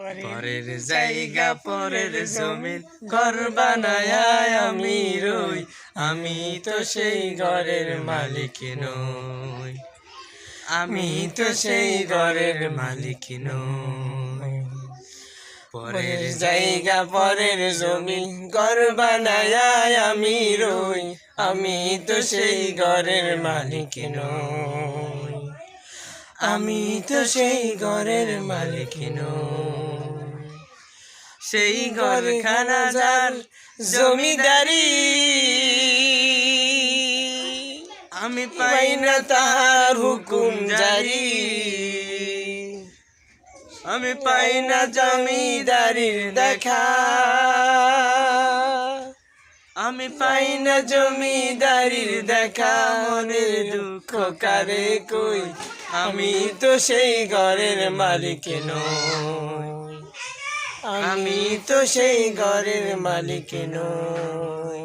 পরের জায়গা পরের জমিন ঘর বানায় আমি রই, আমি তো সেই ঘরের মালিক নই, আমি তো সেই ঘরের মালিক নই। পরের জায়গা পরের জমিন ঘর বানায় আমি রই, আমি তো সেই ঘরের মালিক নই, আমি তো সেই ঘরের মালিক নই। সেই ঘরখানা যার জমিদারি, আমি পাই না তাহার হুকুম জারি, আমি পাই না জমিদারির দেখা, আমি পাই না জমিদারির দেখা। মনের দুঃখ কারে কই, আমি তো সেই ঘরের মালিক নই, আমি তো সেই ঘরের মালিক নই।